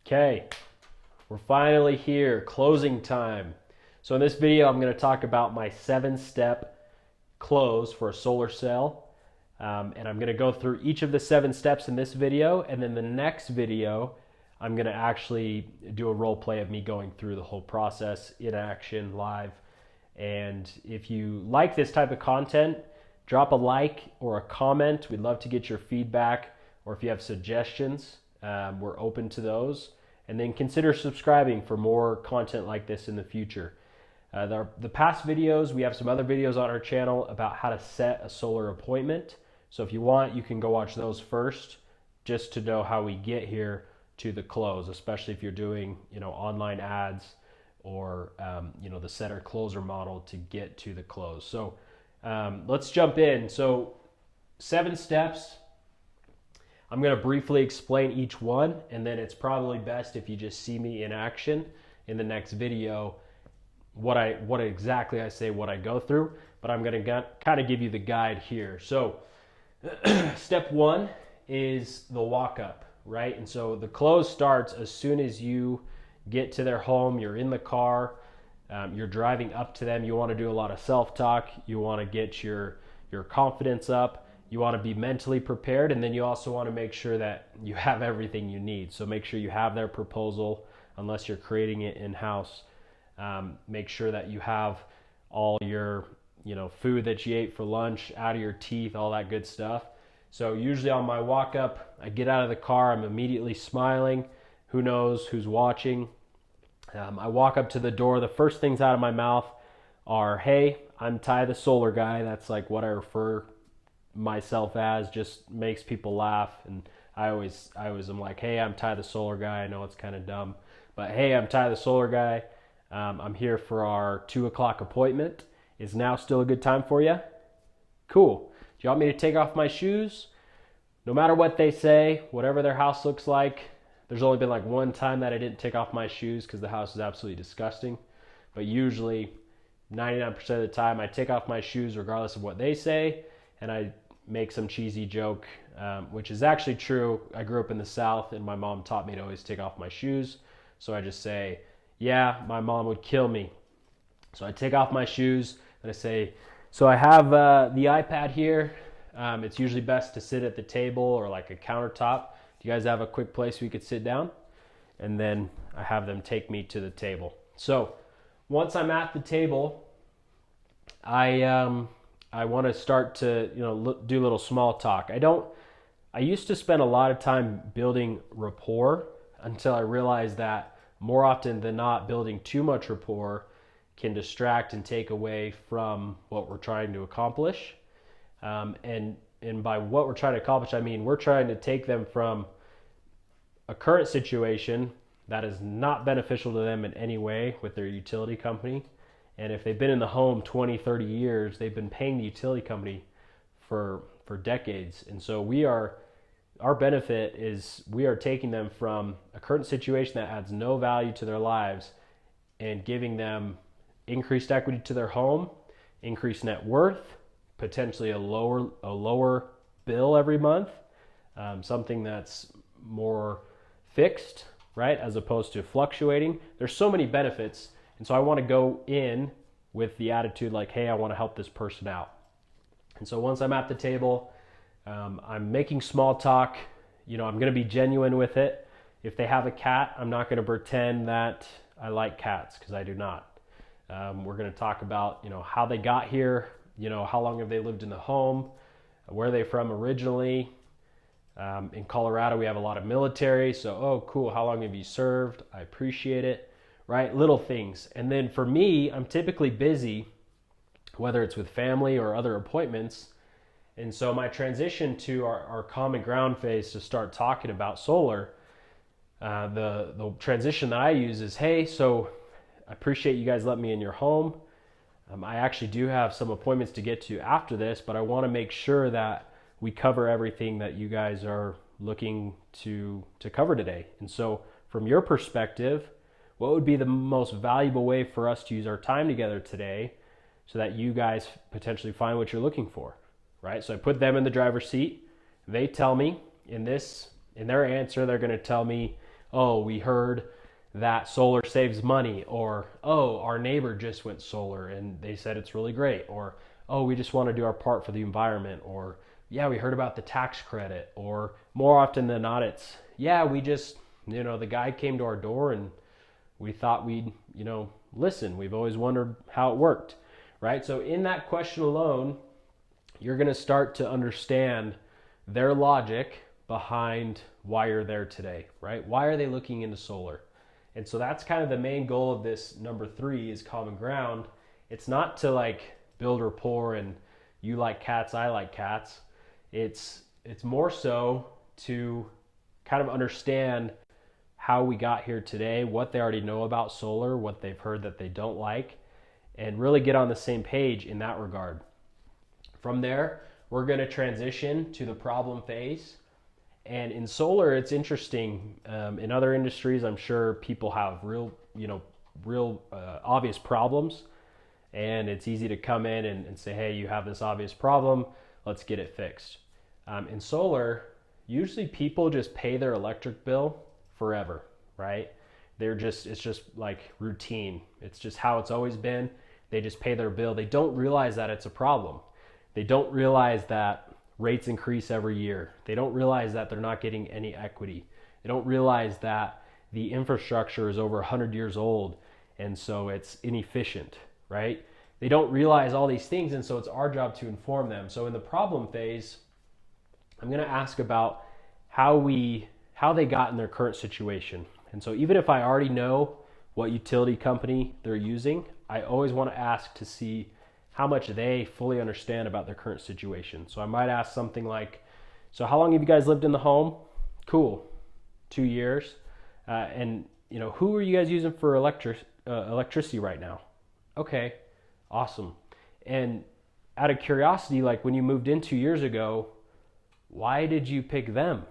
Okay, we're finally here, closing time. So in this video, I'm going to talk about my 7-step close for a solar cell. And I'm going to go through each of the 7 steps in this video. And then the next video, I'm going to actually do a role play of me going through the whole process in action, live. And if you like this type of content, drop a like or a comment. We'd love to get your feedback, or if you have suggestions, we're open to those. And then consider subscribing for more content like this in the future. The past videos, we have some other videos on our channel about how to set a solar appointment. So if you want, you can go watch those first, just to know how we get here to the close, especially if you're doing, online ads or, the setter closer model to get to the close. So let's jump in. So 7 steps. I'm going to briefly explain each one, and then it's probably best if you just see me in action in the next video, what exactly I say, what I go through, but I'm going to kind of give you the guide here. So step 1 is the walk up, right? And so the close starts as soon as you get to their home. You're in the car, you're driving up to them. You want to do a lot of self-talk. You want to get your confidence up. You want to be mentally prepared, and then you also want to make sure that you have everything you need. So make sure you have their proposal, unless you're creating it in-house. Make sure that you have all your food that you ate for lunch out of your teeth, all that good stuff. So usually on my walk up, I get out of the car, I'm immediately smiling. Who knows who's watching? I walk up to the door. The first things out of my mouth are, "Hey, I'm Ty the Solar Guy." That's like what I refer myself as. Just makes people laugh, and I always am like, "Hey, I'm Ty the Solar Guy." I know it's kind of dumb, but hey, I'm Ty the Solar Guy. I'm here for our 2:00 appointment. Is now still a good time for you? Cool. Do you want me to take off my shoes? No matter what they say, whatever their house looks like, there's only been like one time that I didn't take off my shoes because the house is absolutely disgusting. But usually 99% of the time I take off my shoes regardless of what they say, and I make some cheesy joke, which is actually true. I grew up in the South, and my mom taught me to always take off my shoes. So I just say, "Yeah, my mom would kill me." So I take off my shoes and I say, "So I have the iPad here. It's usually best to sit at the table or like a countertop. Do you guys have a quick place we could sit down?" And then I have them take me to the table. So once I'm at the table, I want to start to do a little small talk. I used to spend a lot of time building rapport until I realized that more often than not, building too much rapport can distract and take away from what we're trying to accomplish. And by what we're trying to accomplish, I mean we're trying to take them from a current situation that is not beneficial to them in any way with their utility company. And if they've been in the home 20, 30 years, they've been paying the utility company for decades. And so our benefit is we are taking them from a current situation that adds no value to their lives and giving them increased equity to their home, increased net worth, potentially a lower bill every month, something that's more fixed, right, as opposed to fluctuating. There's so many benefits. And so I want to go in with the attitude like, "Hey, I want to help this person out." And so once I'm at the table, I'm making small talk. I'm going to be genuine with it. If they have a cat, I'm not going to pretend that I like cats, because I do not. We're going to talk about, how they got here, how long have they lived in the home, where are they from originally. In Colorado, we have a lot of military. So, "Oh, cool. How long have you served? I appreciate it." Right? Little things. And then for me, I'm typically busy, whether it's with family or other appointments. And so my transition to our common ground phase to start talking about solar, the transition that I use is, "Hey, so I appreciate you guys letting me in your home. I actually do have some appointments to get to after this, but I want to make sure that we cover everything that you guys are looking to cover today. And so from your perspective, what would be the most valuable way for us to use our time together today so that you guys potentially find what you're looking for?" Right? So I put them in the driver's seat. They tell me in their answer, they're going to tell me, oh, we heard that solar saves money, or oh, our neighbor just went solar and they said it's really great, or oh, we just want to do our part for the environment, or yeah, we heard about the tax credit, or more often than not, it's yeah, we just, the guy came to our door and we thought we'd, listen. We've always wondered how it worked, right? So in that question alone, you're going to start to understand their logic behind why you're there today, right? Why are they looking into solar? And so that's kind of the main goal of this number 3 is common ground. It's not to like build rapport and you like cats, I like cats. It's more so to kind of understand how we got here today, what they already know about solar, what they've heard that they don't like, and really get on the same page in that regard. From there, we're going to transition to the problem phase. And in solar, it's interesting. In other industries, I'm sure people have real obvious problems. And it's easy to come in and say, hey, you have this obvious problem, let's get it fixed. In solar, usually people just pay their electric bill forever, right? It's just like routine. It's just how it's always been. They just pay their bill. They don't realize that it's a problem. They don't realize that rates increase every year. They don't realize that they're not getting any equity. They don't realize that the infrastructure is over 100 years old and so it's inefficient, right? They don't realize all these things, and so it's our job to inform them. So in the problem phase, I'm going to ask about how they got in their current situation. And so even if I already know what utility company they're using, I always want to ask to see how much they fully understand about their current situation. So I might ask something like, so how long have you guys lived in the home? Cool, 2 years. And who are you guys using for electricity right now? Okay, awesome. And out of curiosity, like when you moved in 2 years ago, why did you pick them,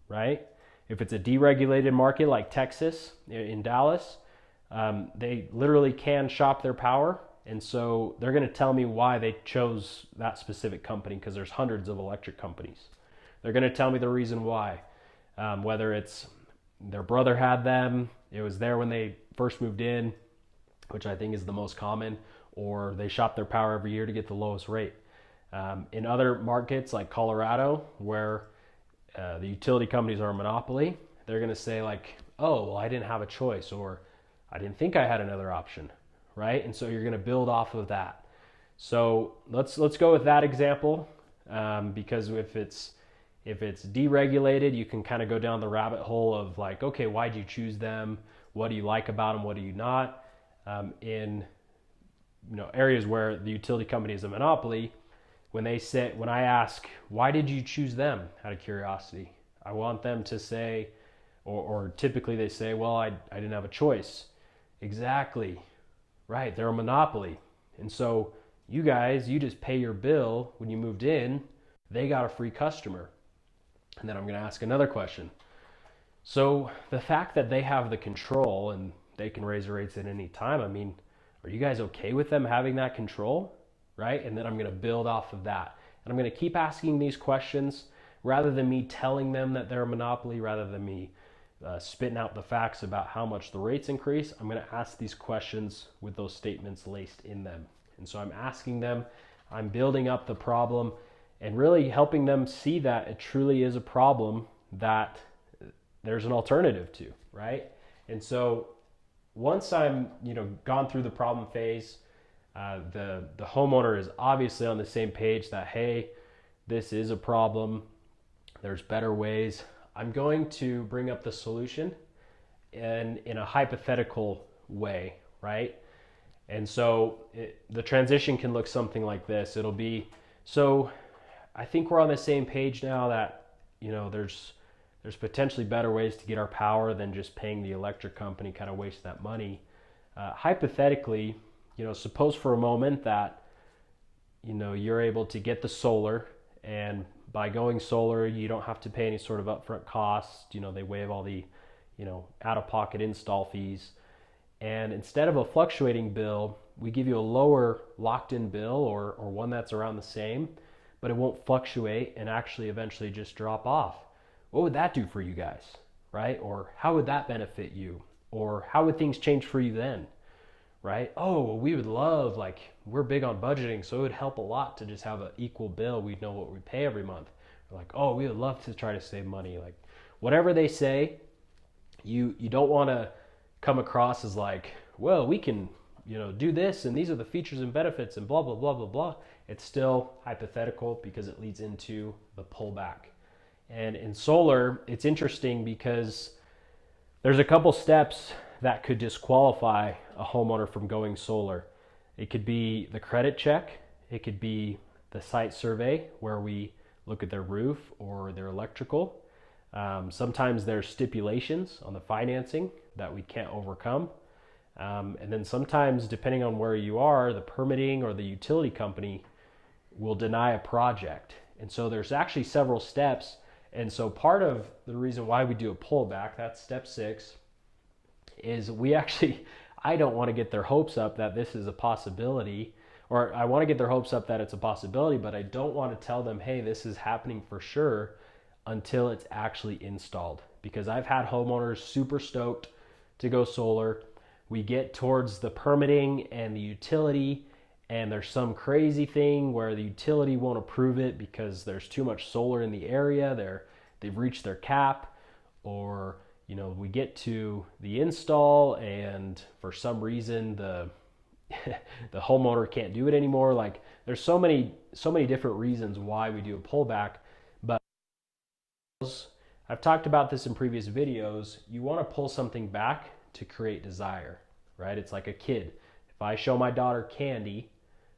right? If it's a deregulated market like Texas, in Dallas, they literally can shop their power. And so they're going to tell me why they chose that specific company, because there's hundreds of electric companies. They're going to tell me the reason why, whether it's their brother had them, it was there when they first moved in, which I think is the most common, or they shop their power every year to get the lowest rate. In other markets like Colorado, where the utility companies are a monopoly, they're going to say like, oh, well, I didn't have a choice, or I didn't think I had another option, right? And so you're going to build off of that. So let's go with that example, because if it's deregulated, you can kind of go down the rabbit hole of like, okay, why'd you choose them? What do you like about them? What do you not? In areas where the utility company is a monopoly, when I ask, why did you choose them, out of curiosity, I want them to say, or typically they say, well, I didn't have a choice. Exactly, right? They're a monopoly. And so you just pay your bill when you moved in, they got a free customer. And then I'm going to ask another question. So the fact that they have the control and they can raise the rates at any time, I mean, are you guys okay with them having that control? Right? And then I'm going to build off of that. And I'm going to keep asking these questions rather than me telling them that they're a monopoly, rather than me spitting out the facts about how much the rates increase. I'm going to ask these questions with those statements laced in them. And so I'm asking them, I'm building up the problem and really helping them see that it truly is a problem that there's an alternative to, right? And so once I'm, gone through the problem phase, the homeowner is obviously on the same page that, hey, this is a problem. There's better ways. I'm going to bring up the solution in a hypothetical way, right? And so the transition can look something like this. It'll be, so I think we're on the same page now that, there's potentially better ways to get our power than just paying the electric company, kind of waste that money. Hypothetically, suppose for a moment that, you're able to get the solar, and by going solar, you don't have to pay any sort of upfront costs. They waive all the, out-of-pocket install fees. And instead of a fluctuating bill, we give you a lower locked-in bill, or one that's around the same, but it won't fluctuate and actually eventually just drop off. What would that do for you guys, right? Or how would that benefit you? Or how would things change for you then, right? Oh, well, we would love, like, we're big on budgeting, so it would help a lot to just have an equal bill. We'd know what we pay every month. Or like, oh, we would love to try to save money. Like, whatever they say, you don't want to come across as like, well, we can, do this, and these are the features and benefits, and blah blah blah blah blah. It's still hypothetical because it leads into the pullback. And in solar, it's interesting because there's a couple steps that could disqualify a homeowner from going solar. It could be the credit check, it could be the site survey where we look at their roof or their electrical. Sometimes there's stipulations on the financing that we can't overcome. And then sometimes, depending on where you are, the permitting or the utility company will deny a project. And so there's actually several steps. And so part of the reason why we do a pullback, that's step 6, is I don't want to get their hopes up that this is a possibility, or I want to get their hopes up that it's a possibility, but I don't want to tell them, hey, this is happening for sure until it's actually installed. Because I've had homeowners super stoked to go solar. We get towards the permitting and the utility, and there's some crazy thing where the utility won't approve it because there's too much solar in the area. They've reached their cap, or we get to the install and for some reason the the homeowner can't do it anymore. Like, there's so many different reasons why we do a pullback. But I've talked about this in previous videos. You want to pull something back to create desire, right? It's like a kid. If I show my daughter candy,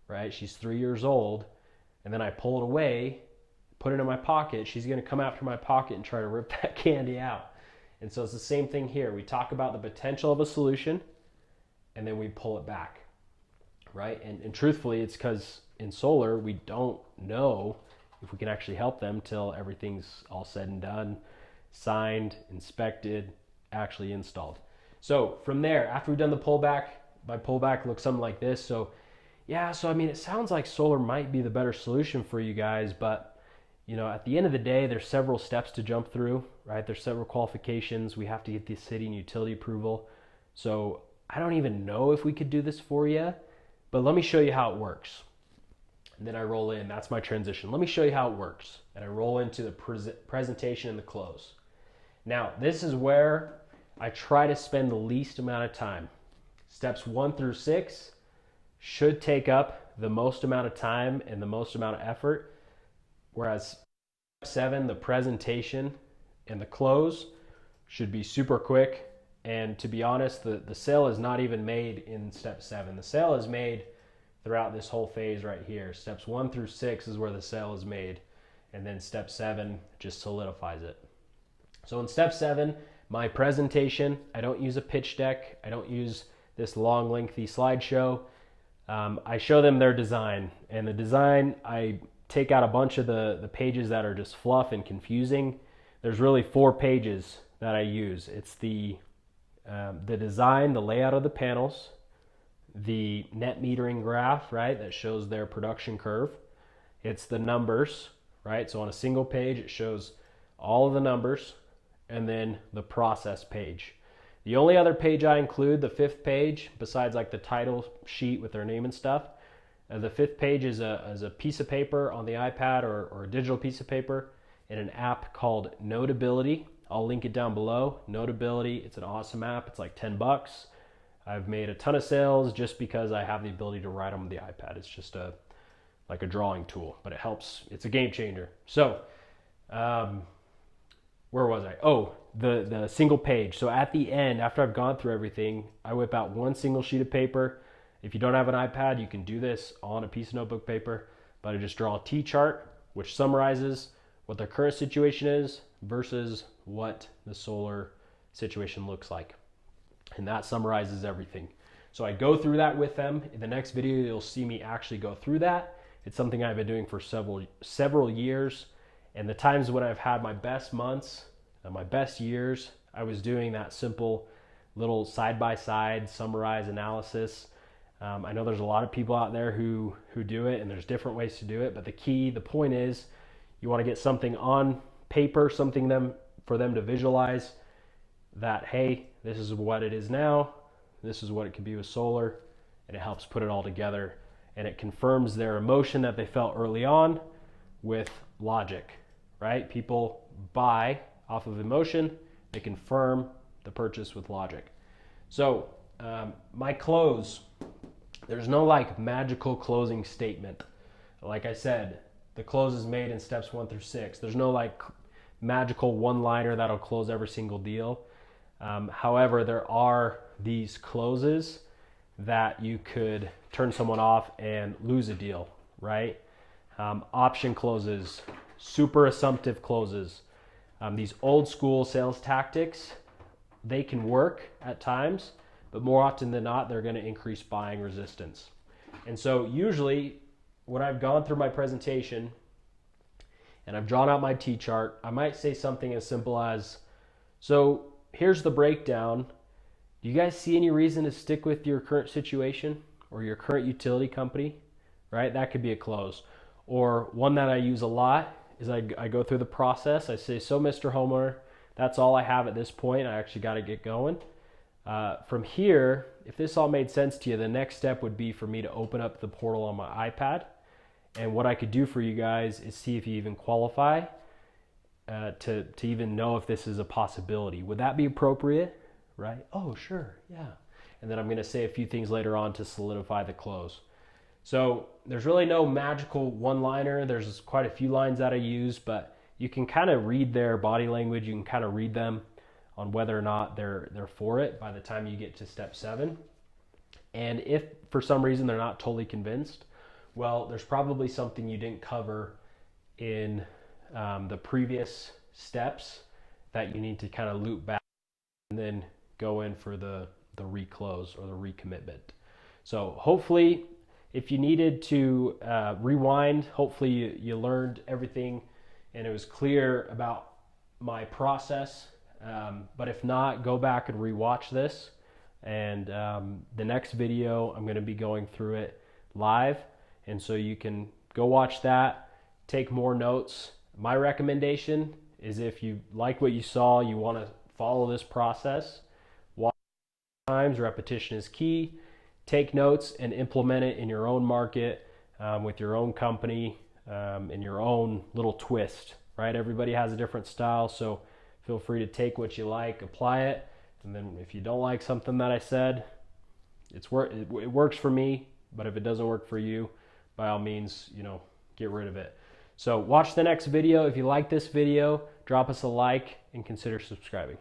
right, she's 3 years old, and then I pull it away, put it in my pocket, she's going to come after my pocket and try to rip that candy out. And so it's the same thing here. We talk about the potential of a solution, and then we pull it back, right? And truthfully, it's because in solar, we don't know if we can actually help them till everything's all said and done, signed, inspected, actually installed. So from there, after we've done the pullback, my pullback looks something like this. So I mean, it sounds like solar might be the better solution for you guys, but at the end of the day, there's several steps to jump through, right? There's several qualifications. We have to get the city and utility approval. So I don't even know if we could do this for you, but let me show you how it works. And then I roll in. That's my transition. Let me show you how it works. And I roll into the presentation and the close. Now, this is where I try to spend the least amount of time. Steps 1 through 6 should take up the most amount of time and the most amount of effort, whereas step 7, the presentation and the close, should be super quick. And to be honest, the sale is not even made in step 7. The sale is made throughout this whole phase right here. Steps 1 through 6 is where the sale is made, and then step 7 just solidifies it. So in step 7, my presentation, I don't use a pitch deck. I don't use this long, lengthy slideshow. I show them their design, and the design, I take out a bunch of the pages that are just fluff and confusing. There's really 4 pages that I use. It's the design, the layout of the panels, the net metering graph, right, that shows their production curve. It's the numbers, right? So on a single page, it shows all of the numbers, and then the process page. The only other page I include, the 5th page, besides like the title sheet with their name and stuff, the 5th page is a piece of paper on the iPad or a digital piece of paper in an app called Notability. I'll link it down below. Notability, it's an awesome app. It's like $10. I've made a ton of sales just because I have the ability to write on the iPad. It's just like a drawing tool, but it helps. It's a game changer. So, where was I? Oh, the single page. So at the end, after I've gone through everything, I whip out one single sheet of paper. If you don't have an iPad, you can do this on a piece of notebook paper, but I just draw a T-chart, which summarizes what their current situation is versus what the solar situation looks like. And that summarizes everything. So I go through that with them. In the next video, you'll see me actually go through that. It's something I've been doing for several years. And the times when I've had my best months, my best years, I was doing that simple little side-by-side summarize analysis. I know there's a lot of people out there who do it, and there's different ways to do it. But the point is, you want to get something on paper, something for them to visualize. that, hey, this is what it is now, this is what it could be with solar, and it helps put it all together, and it confirms their emotion that they felt early on with logic, right? People buy off of emotion, they confirm the purchase with logic. So my close, there's no like magical closing statement. Like I said, the close is made in steps 1 through 6. There's no like magical one-liner that'll close every single deal. However, there are these closes that you could turn someone off and lose a deal, right? Option closes, super assumptive closes. These old school sales tactics, they can work at times, but more often than not, they're going to increase buying resistance. And so usually when I've gone through my presentation and I've drawn out my T-chart, I might say something as simple as, so here's the breakdown. Do you guys see any reason to stick with your current situation or your current utility company, right? That could be a close. Or one that I use a lot is I go through the process. I say, so Mr. Homeowner, that's all I have at this point. I actually got to get going. From here, if this all made sense to you, the next step would be for me to open up the portal on my iPad. And what I could do for you guys is see if you even qualify to even know if this is a possibility. Would that be appropriate? Right? Oh, sure, yeah. And then I'm going to say a few things later on to solidify the close. So there's really no magical one-liner. There's quite a few lines that I use, but you can kind of read their body language. You can kind of read them on whether or not they're for it by the time you get to step 7. And if for some reason they're not totally convinced, well, there's probably something you didn't cover in the previous steps that you need to kind of loop back and then go in for the reclose or the recommitment. So hopefully, if you needed to rewind, hopefully you learned everything and it was clear about my process. But if not, go back and rewatch this. And the next video, I'm going to be going through it live. And so you can go watch that, take more notes. My recommendation is if you like what you saw, you want to follow this process, watch times, repetition is key. Take notes and implement it in your own market, with your own company, in your own little twist, right? Everybody has a different style, so feel free to take what you like, apply it, and then if you don't like something that I said, it works for me, but if it doesn't work for you, by all means, get rid of it. So watch the next video. If you like this video, drop us a like and consider subscribing.